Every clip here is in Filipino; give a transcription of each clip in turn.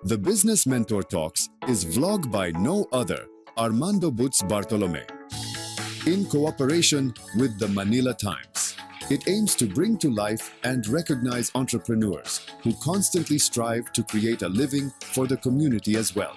The Business Mentor Talks is vlogged by no other, Armando Butz Bartolome, in cooperation with the Manila Times. It aims to bring to life and recognize entrepreneurs who constantly strive to create a living for the community as well.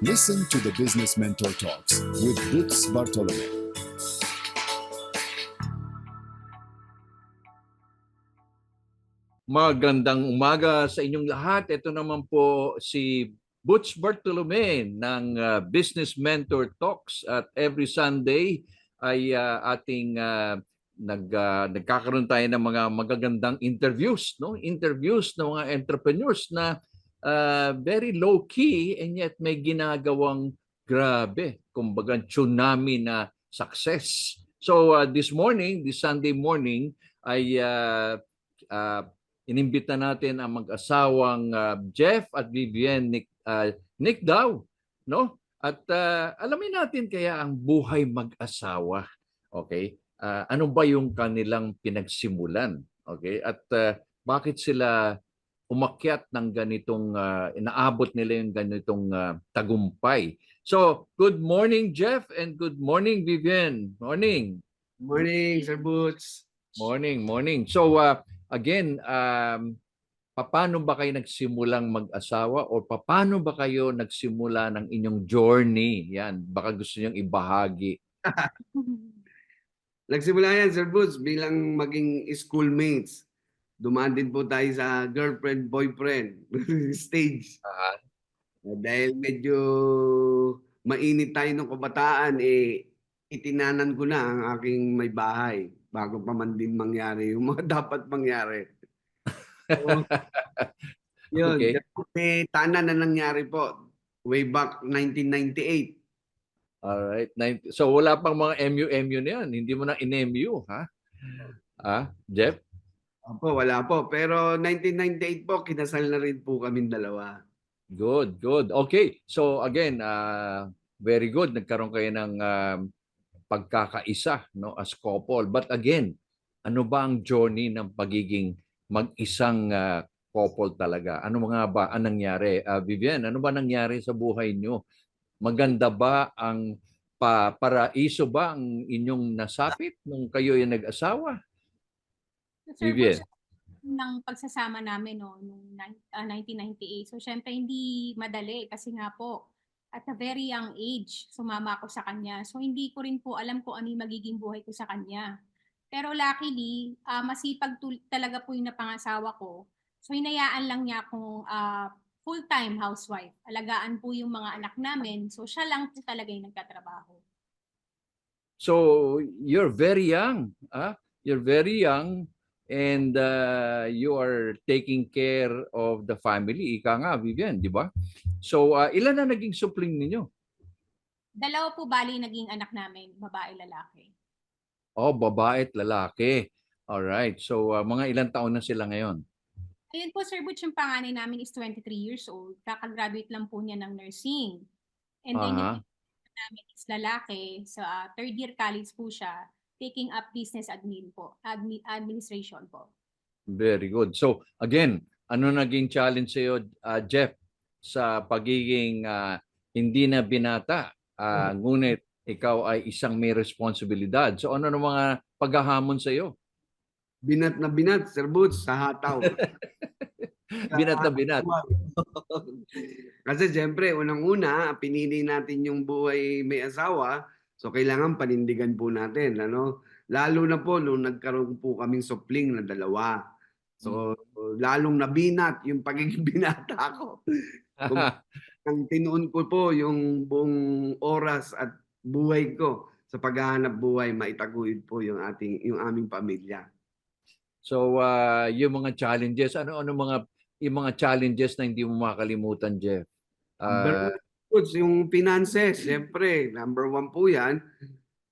Listen to the Business Mentor Talks with Butz Bartolome. Magandang umaga sa inyong lahat. Ito naman po si Butz Bartolome ng Business Mentor Talks. At every Sunday ay nagkakaroon tayo ng mga magagandang interviews, no? Interviews ng mga entrepreneurs na very low-key and yet may ginagawang grabe, kumbaga tsunami na success. So this Sunday morning, ay inimbita natin ang mag-asawang Jeff at Vivienne Nick daw, no? At alamin natin kaya ang buhay mag-asawa. Okay? Ano ba yung kanilang pinagsimulan? Okay? At bakit sila umakyat ng ganitong inaabot nila yung ganitong tagumpay? So, good morning Jeff and good morning Vivienne. Morning. Morning, Sir Butz. Morning. So, again, paano ba kayo nagsimulang mag-asawa o paano ba kayo nagsimula ng inyong journey? Yan, baka gusto niyong ibahagi. Nagsimula yan, Sir Butz, bilang maging schoolmates. Dumaan din po tayo sa girlfriend-boyfriend stage. Dahil medyo mainit tayo ng kabataan, itinanan ko na ang aking may bahay bago pa man din mangyari yung mga dapat mangyari. So, yun, Okay. may tanan na nangyari po way back 1998. Alright. So wala pang mga MU na yan. Hindi mo na in-MU, ha? Jeff? Opo, wala po. Pero 1998 po, kinasal na rin po kaming dalawa. Good. Okay. So again, very good. Nagkaroon kayo ng pagkakaisa, no, as couple. But again, ano ba ang journey ng pagiging mag-isang couple talaga? Ano nga ba ang nangyari? Vivienne, ano ba nangyari sa buhay niyo? Maganda ba ang paraiso ba ang inyong nasapit nung kayo ay nag-asawa? Sir, Vivienne. ng pagsasama namin noong 1998. So, syempre, hindi madali kasi nga po, at a very young age, sumama ako sa kanya. So, hindi ko rin po alam kung ano yung magiging buhay ko sa kanya. Pero luckily, masipag talaga po yung napangasawa ko. So, hinayaan lang niya akong full-time housewife. Alagaan po yung mga anak namin. So, siya lang po talaga yung nagtatrabaho. So, you're very young. You're very young and you are taking care of the family. Ika nga, Vivienne, di ba? So, ilan na naging supling ninyo? Dalawa po bali naging anak namin, babae, lalaki. Oh, babae at lalaki. Alright. So, mga ilang taon na sila ngayon? Ayun po, Sir Butch, yung panganay namin is 23 years old. Kakagraduate lang po niya ng nursing. And then yung namin is lalaki. So, third year college po siya. Taking up business admin po. Administration po. Very good. So, again, ano naging challenge sa'yo, Jeff, sa pagiging hindi na binata, ngunit ikaw ay isang may responsibilidad. So, ano ng mga paghahamon sa'yo? Binat na binat, Sir Butz, sa hataw. Binat na binat. Kasi siyempre, unang-una, pinili natin yung buhay may asawa, so kailangan panindigan po natin. Lalo na po nung nagkaroon po kaming supling na dalawa. So, lalong nabinat yung pagiging binata ko. Ang tinuon ko po yung buong oras at buhay ko sa paghahanap buhay, maitaguyod po yung aming pamilya. So, yung mga challenges, yung mga challenges na hindi mo makalimutan, Jeff? Number Ah, one, coach, yung finances, siyempre, number one po yan.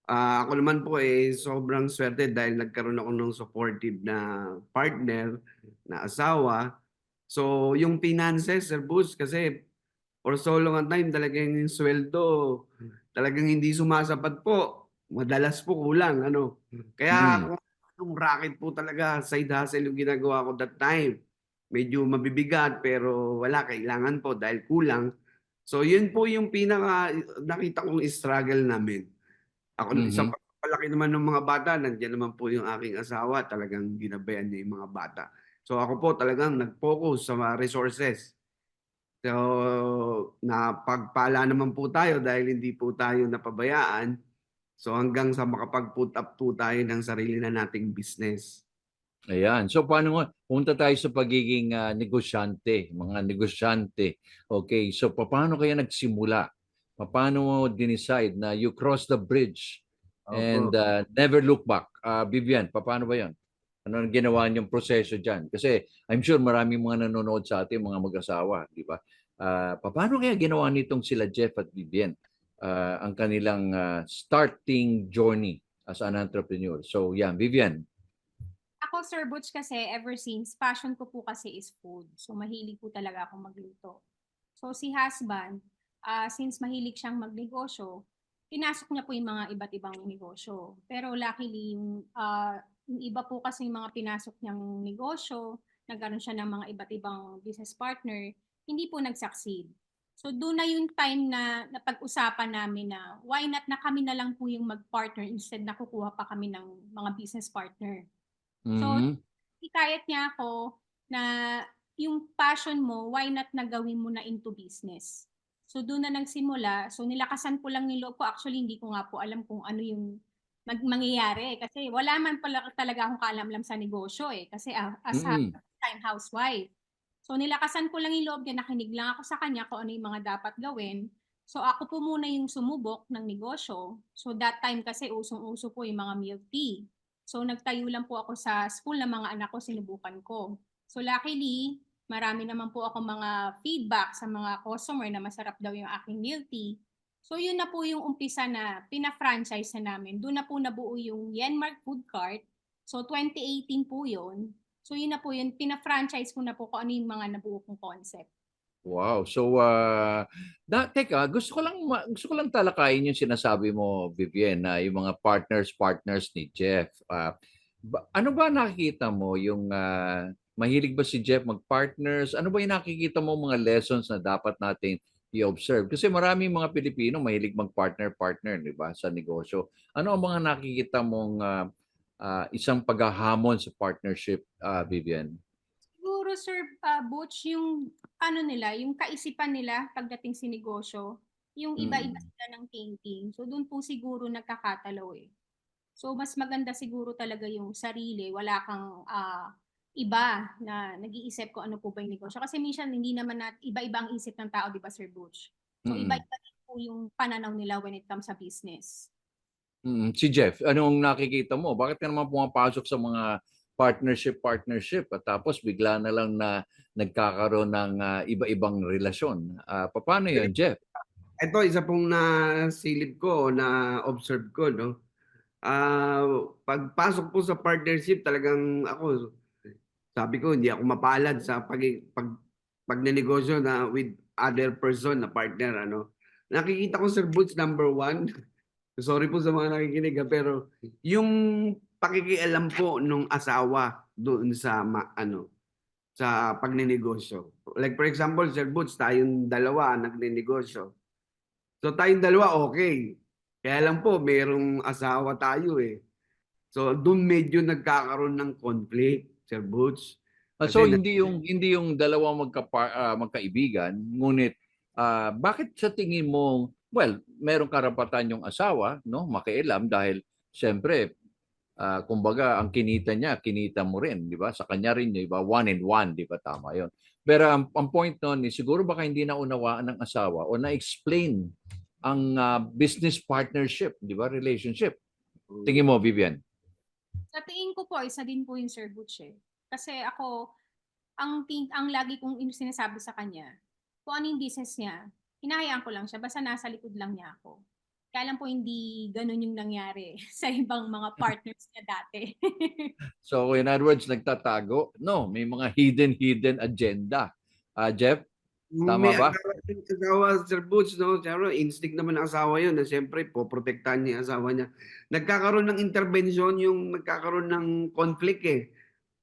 Ako naman po sobrang swerte dahil nagkaroon ako ng supportive na partner, na asawa. So, yung finances, Sir Boots, kasi for so long a time, talagang yung sweldo, talagang hindi sumasapat po. Madalas po kulang, ano. Kaya mm, kung anong racket po talaga, side hustle yung ginagawa ko that time. Medyo mabibigat pero wala, kailangan po dahil kulang. So yun po yung pinaka nakita kong struggle namin. Ako sa mhm. pagpapalaki naman ng mga bata, nandiyan naman po yung aking asawa, talagang ginabayan niya yung mga bata. So ako po talagang nag-focus sa mga resources. So, napagpala naman po tayo dahil hindi po tayo napabayaan. So, hanggang sa makapag-put up po tayo ng sarili na nating business. Ayan. So, paano nga? Punta tayo sa pagiging negosyante, mga negosyante. Okay. So, paano kaya nagsimula? Paano mo dinicide na you cross the bridge and Opo. never look back? Vivian, paano ba yan? Ano ang ginawa niyong proseso dyan? Kasi I'm sure maraming mga nanonood sa atin, mga mag-asawa, di ba? Paano kaya ginawa nitong sila Jeff at Vivian ang kanilang starting journey as an entrepreneur? So, yan, Vivian. Ako, Sir Butch, kasi ever since, passion ko po kasi is food. So, mahilig po talaga akong magluto. So, si husband, since mahilig siyang magnegosyo, pinasok niya po yung mga iba't ibang negosyo. Pero luckily, yung iba po kasi yung mga pinasok niyang negosyo, nagkaroon siya ng mga iba't ibang business partner, hindi po nag-succeed. So, doon na yung time na napag-usapan namin na why not na kami na lang po yung mag-partner instead na kukuha pa kami ng mga business partner. So, Mhm. hikayat niya ako na yung passion mo, why not na gawin mo na into business? So, doon na nagsimula. So, nilakasan ko lang yung loob ko. Actually, hindi ko nga po alam kung ano yung mangyayari. Kasi wala man pala talaga akong kaalam-alam sa negosyo eh. Kasi as a Mm. time housewife. So, nilakasan ko lang yung loob niya. Nakinig lang ako sa kanya kung ano yung mga dapat gawin. So, ako po muna yung sumubok ng negosyo. So, that time kasi usong-uso po yung mga milk tea. So nagtayo lang po ako sa school ng mga anak ko, sinubukan ko. So luckily, marami naman po ako mga feedback sa mga customer na masarap daw yung aking milk tea. So yun na po yung umpisa na pina-franchise na namin. Doon na po nabuo yung Yenmark Food Cart. So 2018 po yun. So yun na po yun, pina-franchise ko na po kung ano yung mga nabuo kong concept. Wow. So, teka, gusto ko lang talakayin yung sinasabi mo, Vivian, na yung mga partners ni Jeff. Ano ba nakikita mo yung mahilig ba si Jeff mag-partners? Ano ba yung nakikita mo mga lessons na dapat natin i-observe? Kasi maraming mga Pilipino mahilig mag-partner-partner, di ba, sa negosyo. Ano ang mga nakikita mong isang paghahamon sa partnership, Vivian? Siguro Sir Butch, yung ano nila, yung kaisipan nila pagdating sa negosyo, yung iba-iba Mm. sila ng thinking. So doon po siguro nagkakatalo eh. So mas maganda siguro talaga yung sarili, wala kang iba na nag-iisip kung ano po ba yung negosyo. Kasi minsan hindi naman iba-iba ang isip ng tao, di ba Sir Butch? So Mm. iba-iba din po yung pananaw nila when it comes sa business. Si Jeff, anong nakikita mo? Bakit ka naman pumapasok sa mga partnership at tapos bigla na lang na nagkakaroon ng iba-ibang relasyon? Paano 'yon, Jeff? Ito, isa pong nasilip ko, na-observe ko, no? Ah, Pagpasok po sa partnership, talagang ako, sabi ko, hindi ako mapalad sa pagnenegosyo na with other person na partner, ano. Nakikita ko, Sir Boots, number one, sorry po sa mga nakikinig, pero yung pakikialam po nung asawa doon sa sa pagnenegosyo. Like for example, Sir Boots, tayong dalawa nagnenegosyo. So tayong dalawa okay. Kaya lang po merong asawa tayo eh. So doon medyo nagkakaroon ng conflict, Sir Boots. So Kasi hindi yung dalawang magkaibigan, ngunit bakit sa tingin mo, well, merong karapatan yung asawa, no, makialam dahil siyempre kumbaga ang kinita niya, kinita mo rin, di ba? Sa kanya rin, di ba? One and one, di ba? Tama 'yon. Pero ang point noon is siguro baka hindi na unawaan ng asawa o na-explain ang business partnership, di ba? Relationship. Tingin mo, Vivian? Sa tingin ko po, isa din po yung Sir Butch eh. Kasi ako, ang lagi kong sinasabi sa kanya, kung ano yung business niya, hinahayaan ko lang siya, basta nasa likod lang niya ako. Kaya lang po hindi ganun yung nangyari sa ibang mga partners niya dati. So in other words, nagtatago? No, may mga hidden agenda. Jeff, tama May ba? asawa, Sir Butch, no? Siyempre, instinct naman ng asawa yun na siyempre, poprotektahan niya yung asawa niya. Nagkakaroon ng intervention yung nagkakaroon ng conflict eh.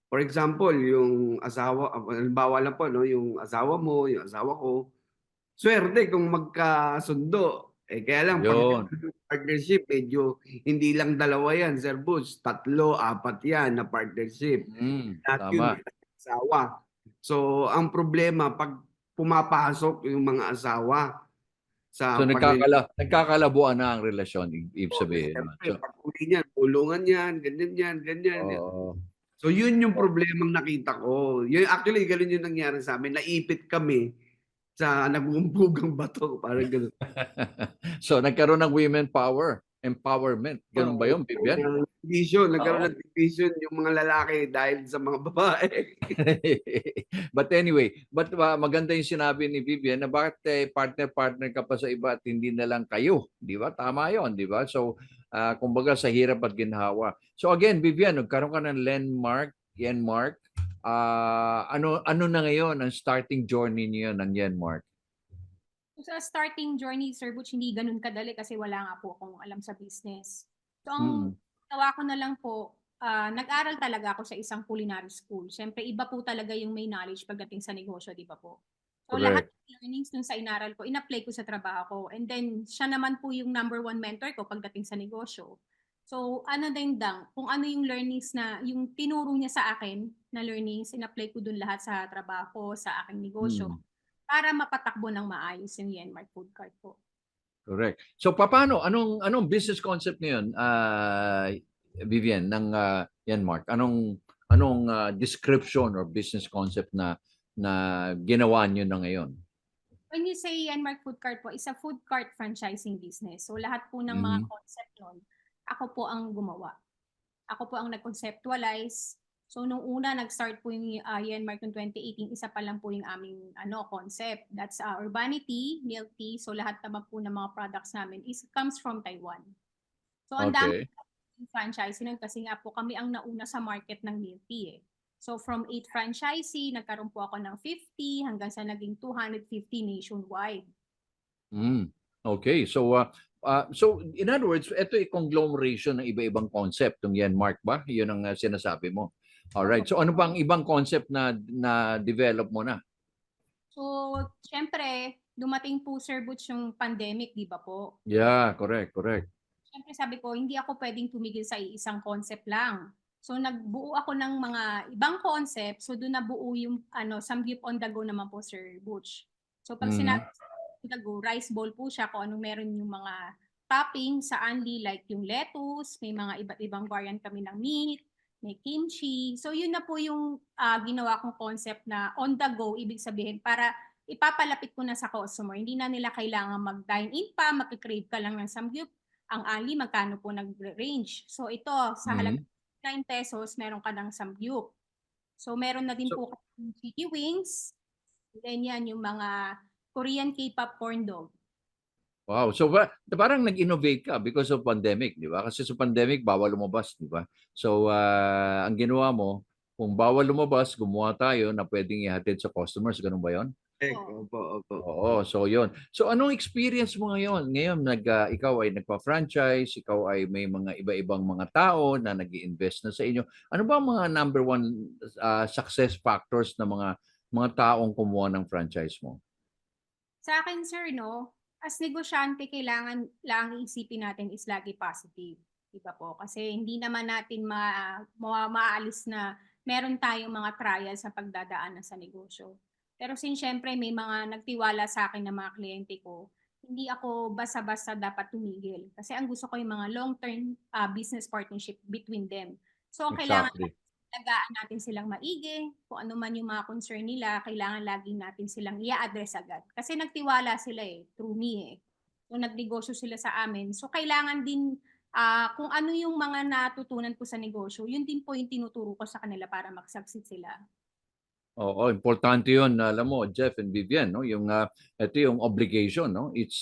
For example, yung asawa, halimbawa lang po, no? Yung asawa mo, yung asawa ko, swerte kung magkasundo. Eh, kaya lang, pag Yun. partnership, medyo hindi lang dalawa yan, Sir Butch. 3, 4 yan na partnership. At yun, Tama. asawa. So, ang problema, pag pumapasok yung mga asawa So sa pag nagkakalabuan na ang relasyon, ibig sabihin. siyempre, So, pag uli niyan, tulungan yan, ganyan yan, ganyan. oo. So, yun yung problemang nakita ko. Yun, actually, ganun yung nangyari sa amin. Naipit kami sa nagumpugang bato. Parang ganun. So nagkaroon ng women power, empowerment. Ganun ba 'yon, Vivian? Nagkaroon Oo. ng division yung mga lalaki dahil sa mga babae. But anyway, maganda yung sinabi ni Vivian na bakit partner-partner ka pa sa iba at hindi na lang kayo, di ba? Tama 'yon, di ba? So, kumbaga sa hirap at ginhawa. So again, Vivian, nagkaroon ka ng Yenmark. Ano na ngayon ang starting journey niyo ng Yenmark? Sa starting journey, Sir Butch, hindi ganun kadali kasi wala nga po akong alam sa business. So, ang Mm. ginawa ko na lang po, nag-aral talaga ako sa isang culinary school. Siyempre, iba po talaga yung may knowledge pagdating sa negosyo, di ba po? So, lahat Correct. ng learnings dun sa inaral ko, in-apply ko sa trabaho ko. And then, siya naman po yung number 1 mentor ko pagdating sa negosyo. So, ano din kung ano yung learnings na, yung tinuro niya sa akin na learnings, in-apply ko dun lahat sa trabaho ko, sa aking negosyo Mm. para mapatakbo ng maayos yung Yenmark Food Cart po. Correct. So paano anong business concept niyon, Vivian ng Yenmark? Anong description or business concept na ginawa niyo na ngayon? When you say Yenmark Food Cart po, is a food cart franchising business. So lahat po ng mga Mhm. concept nun, ako po ang gumawa. Ako po ang nag-conceptualize. So nung una nag-start po yung Yenmark noong 2018, isa pa lang po yung aming concept. That's urbanity, milk tea. So lahat naman po ng mga products namin comes from Taiwan. So ang dami Okay. yung franchising nun kasi nga po kami ang nauna sa market ng milk tea eh. So from 8 franchisee, nagkaroon po ako ng 50 hanggang sa naging 250 nationwide. Okay. So in other words, ito ay conglomeration ng iba-ibang concept ng Yenmark ba? 'Yun ang sinasabi mo. All right. So ano bang ibang concept na develop mo na? So, syempre, dumating po Sir Butch yung pandemic, di ba po? Yeah, correct. Syempre sabi ko, hindi ako pwedeng tumigil sa isang concept lang. So nagbuo ako ng mga ibang concept. So doon nabuo yung Samgyup on the go naman po Sir Butch. So pag Mhm. sinabi on the go, rice bowl po siya kung anong meron yung mga topping sa Anli like yung lettuce, may mga iba't ibang variant kami ng meat, may kimchi. So yun na po yung ginawa kong concept na on the go, ibig sabihin para ipapalapit ko na sa customer. Hindi na nila kailangan mag-dine in pa, mag-crave ka lang ng Samgyup. Ang Ali, magkano po nag-range? So ito, sa halaga Mhm. 9 pesos, meron ka ng samgyup. So meron na din So po kami chicky wings. Then yan, yung mga Korean K-pop corn dog. wow. So parang nag-innovate ka because of pandemic, di ba? Kasi sa pandemic, bawal lumabas, di ba? So ang ginawa mo, kung bawal lumabas, gumawa tayo na pwedeng ihatid sa customers. Ganun ba yon? Oh. Opo. Oo, so yon. So anong experience mo ngayon? Ngayon, ikaw ay nagpa-franchise, ikaw ay may mga iba-ibang mga tao na nag-i-invest na sa inyo. Ano ba ang mga number one success factors na mga taong kumuha ng franchise mo? Sa akin, sir, no, as negosyante, kailangan lang isipin natin is lagi positive. Diba po? Kasi hindi naman natin maaalis na meron tayong mga trial sa pagdadaanan sa negosyo. Pero since syempre may mga nagtiwala sa akin na mga kliyente ko, hindi ako basta-basta dapat tumigil. Kasi ang gusto ko yung mga long-term business partnership between them. So, kailangan Exactly. alagaan natin silang maigi. Kung ano man yung mga concern nila, kailangan laging natin silang i-address agad. Kasi nagtiwala sila through me So, nagnegosyo sila sa amin. So, kailangan din kung ano yung mga natutunan ko sa negosyo, yun din po yung tinuturo ko sa kanila para mag-succeed sila. Oo, importante 'yun, alam mo Jeff and Vivian, no? Yung ito yung obligation, no? It's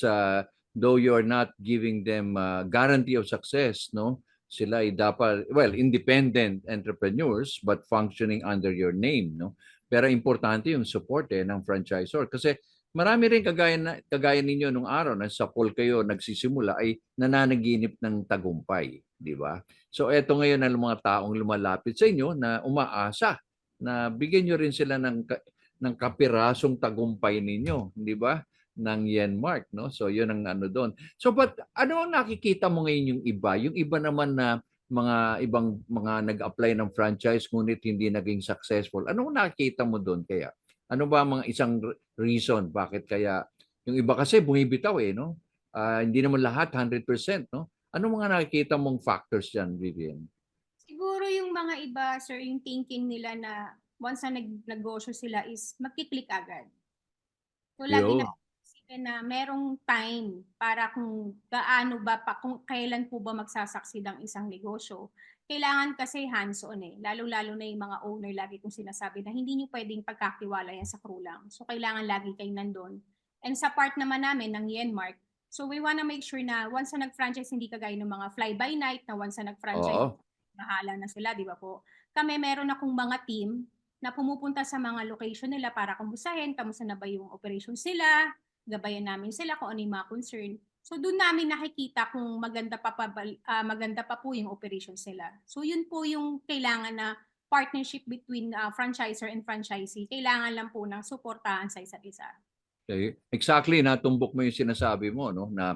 though you're not giving them guarantee of success, no? Sila ay dapat independent entrepreneurs but functioning under your name, no? Pero importante yung support ng franchisor kasi marami rin kagaya ninyo nung araw na sa pool kayo nagsisimula ay nananaginip ng tagumpay, di ba? So eto ngayon ang mga taong lumalapit sa inyo na umaasa na bigyan nyo rin sila ng kapirasong tagumpay ninyo, di ba? Ng Yenmark, no? So, yun ang ano doon. So, but ano ang nakikita mo ngayon yung iba? Yung iba naman na mga ibang mga nag-apply ng franchise ngunit hindi naging successful. Ano ang nakikita mo doon kaya? Ano ba ang mga isang reason bakit kaya yung iba kasi bumibitaw no? Hindi naman lahat 100%, no? Ano mga nakikita mong factors diyan, Vivian? Siguro yung mga iba, sir, yung thinking nila na once na nagnegosyo sila is magkiklik agad. So, lagi na Yun. isipin na merong time para kung gaano ba pa, kung kailan po ba magsasucceed ang isang negosyo. Kailangan kasi hands-on Lalo-lalo na yung mga owner, lagi kong sinasabi na hindi nyo pwedeng pagkakiwala yan sa crew lang. So, kailangan lagi kayong nandun. And sa part naman namin ng Yenmark, so we wanna make sure na once na nag-franchise, hindi kagaya ng mga fly-by-night na once na nag-franchise, Oo. bahala na sila, di ba po? Kami meron akong mga team na pumupunta sa mga location nila para kumustahin, kamusta na ba yung operations nila, gabayan namin sila kung ano yung mga concern. So doon namin nakikita kung maganda pa po yung operations nila. So yun po yung kailangan na partnership between franchisor and franchisee. Kailangan lang po ng suportahan sa isa't isa. Okay. Exactly, natumbok mo yung sinasabi mo, no? Na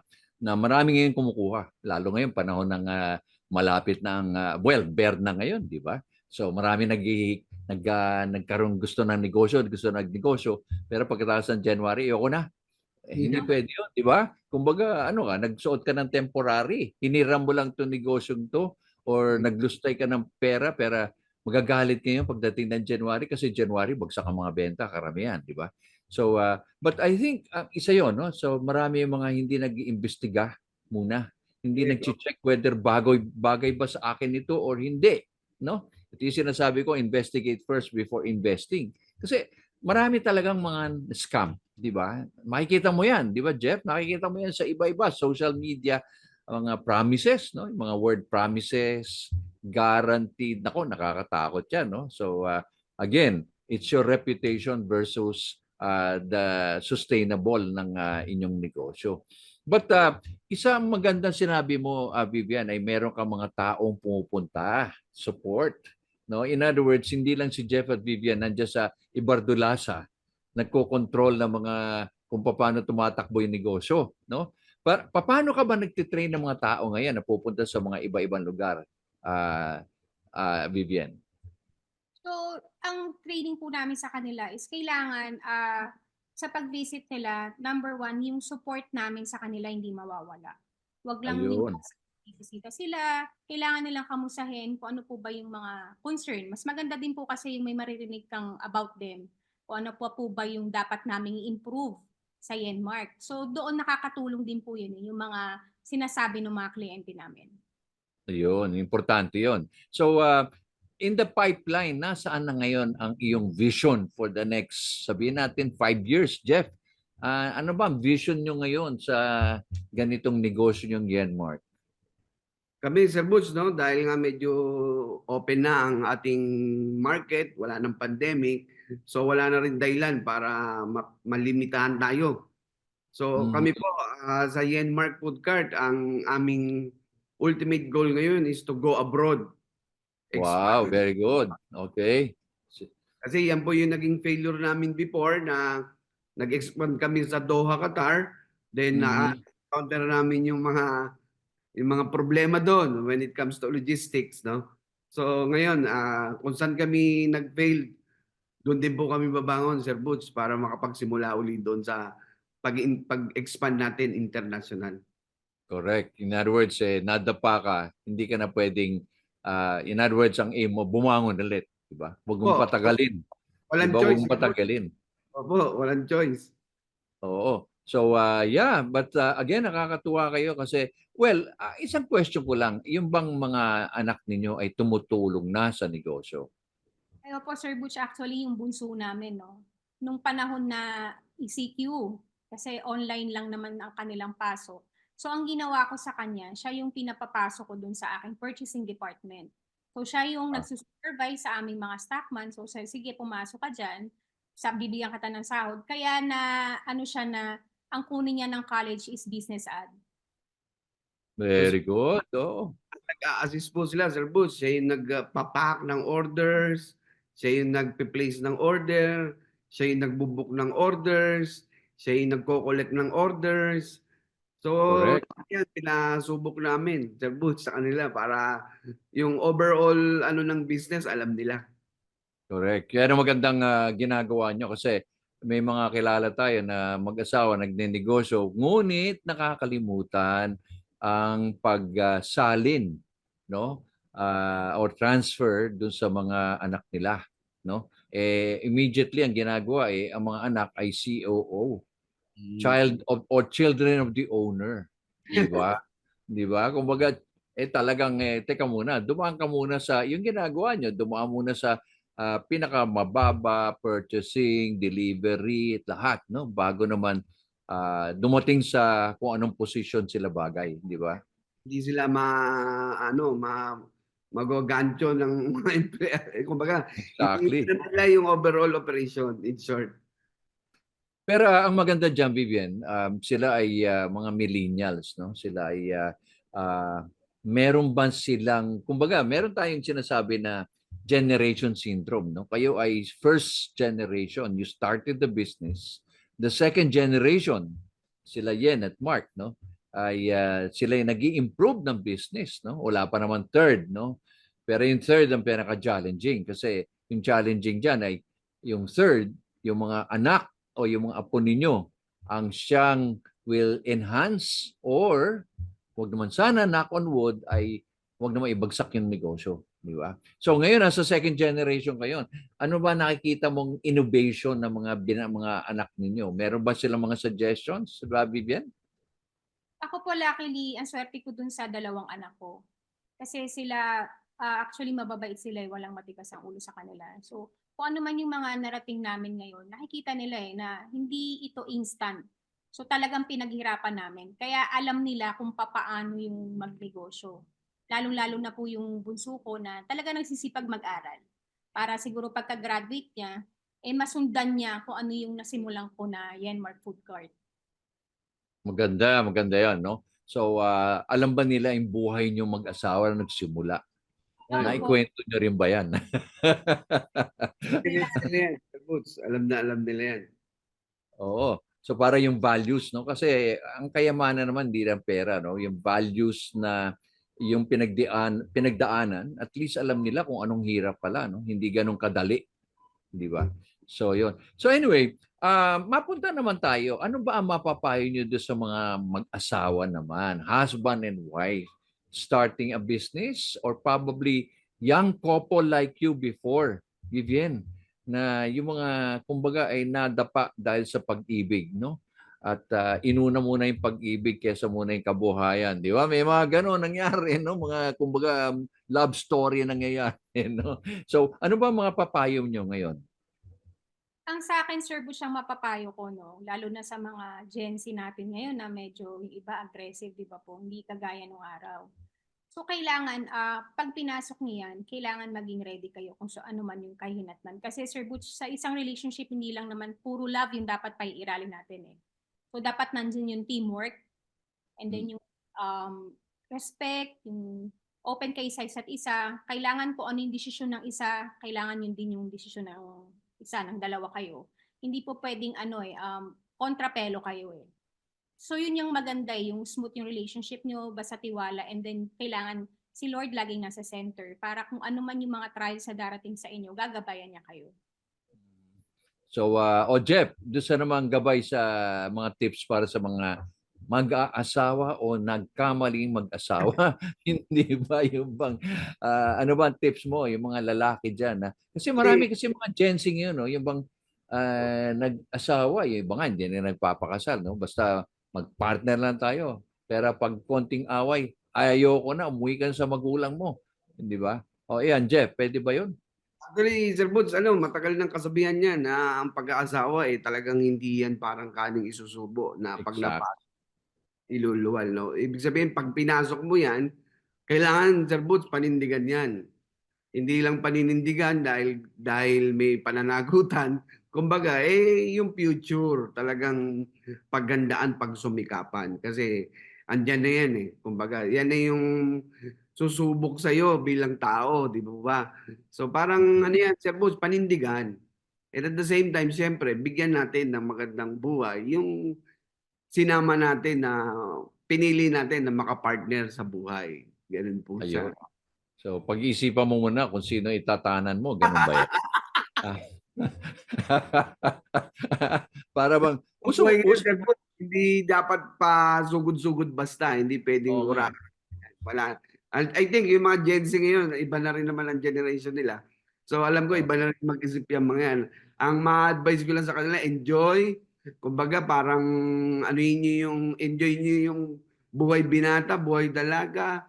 marami ngayon kumukuha, lalo ngayon panahon ng malapit na ang bear na ngayon, di ba? So marami nagkaroon gusto ng negosyo, gusto nagnegosyo, pero pagkatapos ng January, ayoko na. Hindi pwede yun, di ba? Kumbaga, ano ka, nagsuot ka ng temporary, hiniram mo lang 'tong negosyong to or naglustay ka ng pera, magagalit ngayon pagdating ng January kasi January bagsak ang mga benta, karamihan, di ba? So, but I think isa yon, no? So, marami yung mga hindi nag-iimbestiga muna. Hindi nag-check whether bagay ba sa akin ito or hindi, no? Ito yung sinasabi ko, investigate first before investing. Kasi marami talagang mga scam, di ba? Makikita mo yan, di ba, Jeff? Nakikita mo yan sa iba-iba, social media, mga promises, no? Yung mga word promises, guaranteed. Nako, nakakatakot yan, no? So, again, it's your reputation versus the sustainable ng inyong negosyo. But isang magandang sinabi mo, Vivian, ay meron kang mga taong pumupunta, support. No? In other words, hindi lang si Jeff at Vivian nandiyan sa Ibardulasa, nagko-control ng mga kung paano tumatakbo yung negosyo. No? Paano ka ba nagtitrain ng mga tao ngayon na pupunta sa mga iba-ibang lugar, Vivian? So, ang training po namin sa kanila is kailangan sa pag-visit nila, number one, yung support namin sa kanila hindi mawawala. Wag lang yung Ayun. bisita sila, kailangan nilang kamusahin kung ano po ba yung mga concern. Mas maganda din po kasi yung may maririnig kang about them, kung ano po ba yung dapat naming i-improve sa Yenmark. So doon nakakatulong din po yun, yung mga sinasabi ng mga kliyente namin. Ayun, importante yun. So, in the pipeline, nasaan na ngayon ang iyong vision for the next, sabihin natin, 5 years, Jeff? Ano ba ang vision nyo ngayon sa ganitong negosyo yung Yenmark? Kami, Sir Butch, no, dahil nga medyo open na ang ating market, wala ng pandemic, so wala na rin dahilan para malimitahan tayo. So kami po sa Yenmark Food Cart, ang aming ultimate goal ngayon is to go abroad. Wow, Expand. very good. Okay. Kasi yan po yung naging failure namin before na nag-expand kami sa Doha, Qatar. Then na-counter namin yung mga problema doon when it comes to logistics, no? So ngayon, kung saan kami nag-fail, doon din po kami babangon, Sir Butch, para makapagsimula uli doon sa pag-expand natin international. Correct. In other words, nadapa ka, hindi ka na pwedeng, in other words, ang aim mo, bumangon ulit. Diba? Huwag mong Opo, patagalin. walang Diba? Huwag choice. mong patagalin. Opo, walang choice. Oo. So, yeah. But again, nakakatuwa kayo kasi, well, isang question ko lang. Yung bang mga anak ninyo ay tumutulong na sa negosyo? Ay, opo, Sir Butch, actually yung bunso namin, no? Nung panahon na ECQ, kasi online lang naman ang kanilang pasok. So, ang ginawa ko sa kanya, siya yung pinapapasok ko dun sa aking purchasing department. So, siya yung Ah. nagsusupervise sa aming mga stockman. So, sige, pumasok ka dyan. Bibigyan kita ng sahod. Kaya na, ano siya na, ang kunin niya ng college is business ad. Very good. Oo. Nag-a-assist po sila, Sir Butch. Siya yung nagpapack ng orders, siya yung nagpe-place ng order, siya yung nagbubook ng orders, siya yung nagko-collect ng orders. So, Correct. yan, pinasubok namin, Sir Butch, sa kanila para yung overall ano ng business, alam nila. Correct. Kaya magandang ginagawa nyo kasi may mga kilala tayo na mag-asawa, nagnenegosyo, ngunit nakakalimutan ang pagsalin, no? Or transfer dun sa mga anak nila, no? Immediately ang ginagawa ang mga anak ay COO, child of or children of the owner, di ba? Di ba? Kumbaga talagang teka muna, dumaan ka muna sa yung ginagawa nyo, dumaan muna sa pinakamababa, purchasing, delivery, at lahat, no? Bago naman dumating sa kung anong posisyon sila bagay, di ba? Hindi sila magogancho ng mga empleyado. Kumbaga, hindi Exactly. nila yung overall operation, in short. Pero ang maganda diyan, Vivian, sila ay mga millennials, no? Sila ay meron ba silang, kumbaga, meron tayong sinasabi na generation syndrome, no? Kayo ay first generation, you started the business. The second generation, sila Yen at Mark, no? Ay sila ay nag-i-improve ng business, no? Wala pa naman third, no? Pero yung third ang pinaka-challenging kasi yung challenging diyan ay yung third, yung mga anak o yung mga apo ninyo ang siyang will enhance or wag naman sana, knock on wood, ay wag naman ibagsak yung negosyo. Di ba? So ngayon, nasa second generation kayo. Ano ba nakikita mong innovation ng mga anak ninyo? Meron ba silang mga suggestions, Vivian? Ako po luckily, ang swerte ko dun sa dalawang anak ko. Kasi sila, actually mababait sila, walang matigas ang ulo sa kanila. So, kung ano man yung mga narating namin ngayon, nakikita nila na hindi ito instant. So, talagang pinaghirapan namin. Kaya alam nila kung papaano yung magnegosyo. Lalong-lalo na po yung bunso ko na talaga nagsisipag mag-aral. Para siguro pagka-graduate niya, masundan niya kung ano yung nasimulan ko na Yenmark Food Cart. Maganda, maganda yan, no? So, alam ba nila yung buhay nyo mag-asawa na nagsimula? Opo. Naikwento nyo rin ba yan? Alam nila yan. Oo. So para yung values, no? Kasi ang kayamanan naman hindi lang pera, no? Yung values na yung pinagdaanan, at least alam nila kung anong hirap pala, no? Hindi ganun kadali, di ba? So yun. So anyway, mapunta naman tayo. Ano ba ang mapapayo nyo doon sa mga mag-asawa naman, husband and wife, starting a business or probably young couple like you before, Vivian? Na yung mga kumbaga ay nadapa dahil sa pag-ibig, no? At inuna muna yung pag-ibig kaysa muna yung kabuhayan, di ba? May mga gano'n nangyari, no? Mga kumbaga love story nangyayari, no? So, ano ba mga papayo nyo ngayon? Ang sa akin, Sir Butch, ang mapapayo ko, no? Lalo na sa mga Gen Z natin ngayon na medyo yung iba aggressive, di ba po? Hindi kagaya nung araw. So kailangan, pag pinasok niyan, kailangan maging ready kayo kung ano man yung kahinatnan. Kasi Sir Butch, sa isang relationship, hindi lang naman puro love yung dapat paiiralin natin eh. So dapat nandiyan yung teamwork, and then yung respect, yung open kayo sa isa't isa. Kailangan po ano yung desisyon ng isa, kailangan yun din yung desisyon ng isa, ng dalawa kayo. Hindi po pwedeng kontrapelo kayo eh. So yun yung maganda, yung smooth yung relationship nyo, basta tiwala, and then kailangan si Lord laging nasa center para kung ano man yung mga trials sa darating sa inyo, gagabayan niya kayo. So, Jeff, doon sa naman gabay sa mga tips para sa mga mag-aasawa o nagkamaling mag-asawa. Hindi ba yung bang, ano ba ang tips mo, yung mga lalaki dyan? Kasi marami kasi mga Gen Z yun, no? Yung bang nag-asawa, yung iba nga hindi na nagpapakasal, no? Basta mag-partner lang tayo. Pero pag konting away, ayoko na, umuwi ka na sa magulang mo. Hindi ba? O, yan, Jeff, pwede ba yun? Actually, Sir Boots, matagal ng kasabihan yan na ang pag-aasawa talagang hindi yan parang kaning isusubo na pag Exact. iluluwal, no? Ibig sabihin, pag pinasok mo yan, kailangan, Sir Boots, panindigan yan. Hindi lang paninindigan dahil may pananagutan. Kumbaga, yung future, talagang paggandaan, pagsumikapan. Kasi andyan na yan eh. Kumbaga, yan na yung susubok sa'yo bilang tao, di ba ba? So parang ano yan, Sir Boss, panindigan. And at the same time, siyempre, bigyan natin ng magandang buhay yung sinama natin na pinili natin na makapartner sa buhay. Ganun po siya. Ayun. So, pag-isipan mo muna kung sino itatanan mo. Ganun ba yan? Ah. Para bang, Ang uso, buhay ngayon, uso. Sir Boss, hindi dapat pa sugod-sugod basta. Hindi pwedeng Oo nga. wala. I think yung mga Gen Z ngayon, iba na rin naman ang generation nila. So alam ko, Oo. iba na rin mag-isip yung mga yan. Ang ma-advise ko lang sa kanila, enjoy. Kumbaga parang enjoy nyo yung buhay binata, buhay dalaga.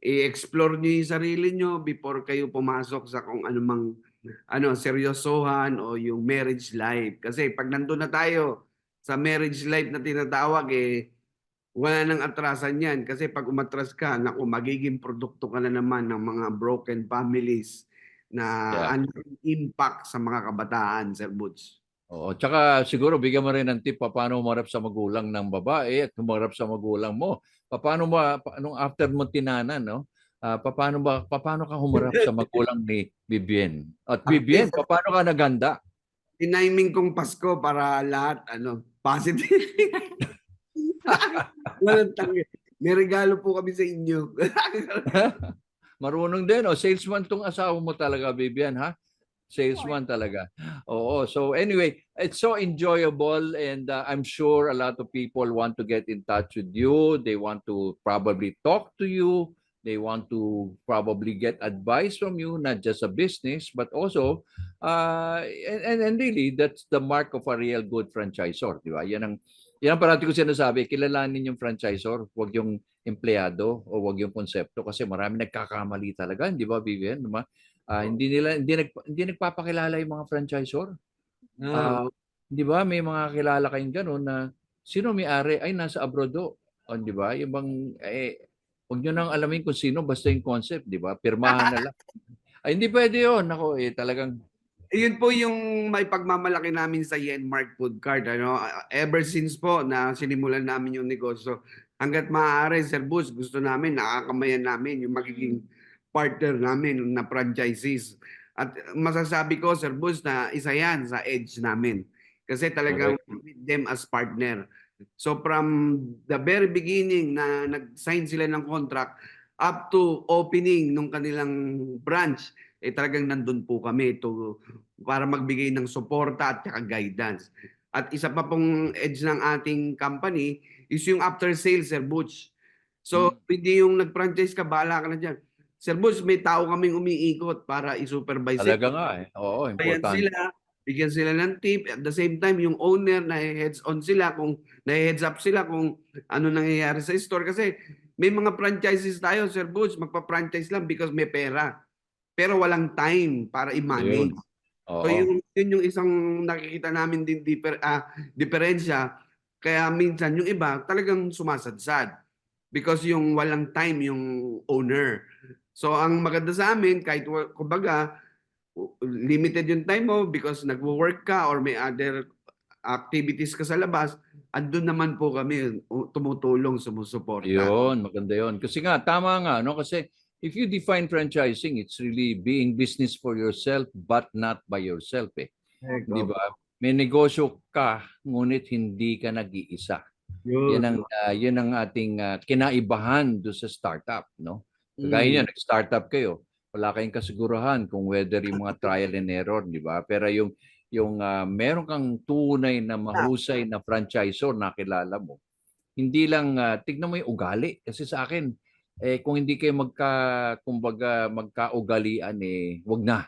I-explore nyo yung sarili nyo before kayo pumasok sa kung anumang seryosohan o yung marriage life. Kasi pag nandun na tayo sa marriage life na tinatawag, wala nang atrasan yan. Kasi pag umatras ka, naku, magiging produkto ka na naman ng mga broken families na Yeah. ano yung impact sa mga kabataan, Sir Butch. Oo. Tsaka siguro bigyan mo rin ng tip paano humarap sa magulang ng babae at humarap sa magulang mo. Paano ba, nung after mo tinanan, no? Paano ka humarap sa magulang ni Vivien? At Vivien, paano ka naganda? Tiniming kong Pasko para lahat, positive. Walang tangi. May regalo po kami sa inyo. Marunong din, salesman tong asawa mo talaga, Vivian, ha? Salesman talaga. Oo. So anyway, it's so enjoyable and I'm sure a lot of people want to get in touch with you. They want to probably talk to you. They want to probably get advice from you, not just a business, but also, and really, that's the mark of a real good franchisor. Di ba? Yan ang parati ko sinasabi, kilalanin yung franchisor, huwag yung empleyado o huwag yung konsepto kasi marami nagkakamali talaga, di ba, Vivian? Diba? Hindi nagpapakilala yung mga franchisor. Oo. Di ba? May mga kilala kayong gano'n na sino may-ari ay nasa abroad do. Di ba? Yung bang huwag nyo nang alamin kung sino basta yung concept, di ba? Pirmahan na lang. Ay, hindi pwede yun. Ako, talagang Yun po yung may pagmamalaki namin sa Yenmark Food Cart. Ever since po na sinimulan namin yung negosyo, hanggat maaari, Sir Bus, gusto namin, nakakamayan namin yung magiging partner namin na franchisees. At masasabi ko, Sir Bus, na isa yan sa edge namin. Kasi talagang with them as partner. So from the very beginning na nag-sign sila ng contract up to opening nung kanilang branch, talagang nandun po kami para magbigay ng suporta at saka guidance. At isa pa pong edge ng ating company is yung after sales, Sir Butch. So, hindi yung nag-franchise ka, bahala ka na dyan. Sir Butch, may tao kaming umiikot para i-supervise. talaga nga Oo, Ayan important. sila, bigyan sila ng tip. At the same time, yung owner, na-heads on sila, na-heads up sila kung ano nangyayari sa store. Kasi may mga franchises tayo, Sir Butch, magpa-franchise lang because may pera. Pero walang time para i-manage. So yun yung isang nakikita namin din diferensya. Kaya minsan yung iba talagang sumasadsad because yung walang time yung owner. So ang maganda sa amin, kahit kumbaga limited yung time mo because nagwo-work ka or may other activities ka sa labas, andun naman po kami tumutulong, sumusuporta. Yun, maganda yun. Kasi nga, tama nga, no? Kasi if you define franchising, it's really being business for yourself but not by yourself, Di ba? May negosyo ka, ngunit hindi ka nag-iisa. Yan ang ating kinaibahan do sa startup, no? Kagaya niya, nag-startup kayo, wala kayong kasigurahan kung whether yung mga trial and error, di ba? Pero yung yung meron kang tunay na mahusay na franchisor na kilala mo. Hindi lang tignan mo yung ugali kasi sa akin kung hindi kayo kumbaga magkaugalian wag na.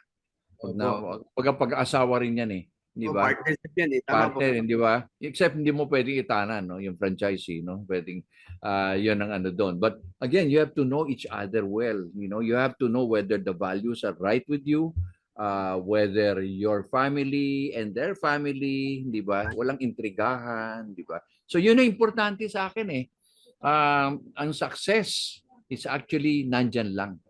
Wag na. Pag-asawa rin yan di ba? Partnership yan eh. Tama po. Partner, di ba? Except hindi mo pwedeng itanan, no? Yung franchisee, no? Pwedeng, yun ang ano doon. But again, you have to know each other well. You know, you have to know whether the values are right with you, whether your family and their family, di ba? Walang intrigahan, di ba? So yun ang importante sa akin ang success is actually nandyan lang.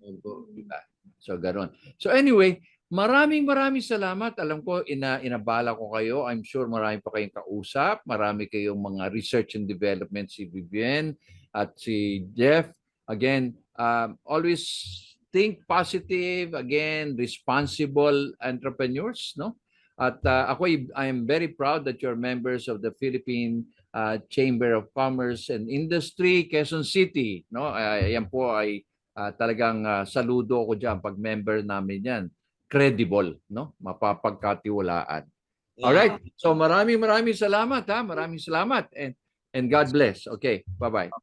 Diba? So ganoon. So anyway, maraming salamat. Alam ko inabala ko kayo. I'm sure marami pa kayong kausap. Marami kayong mga research and development si Vivienne at si Jeff. Again, always think positive. Again, responsible entrepreneurs, no? At I am very proud that you're members of the Philippine Chamber of Commerce and Industry, Quezon City, no? Yan po ay talagang saludo ko diyan pag member namin yan. Credible, no? Mapapagkatiwalaan. All right. So maraming salamat Maraming salamat and God bless. Okay. Bye-bye.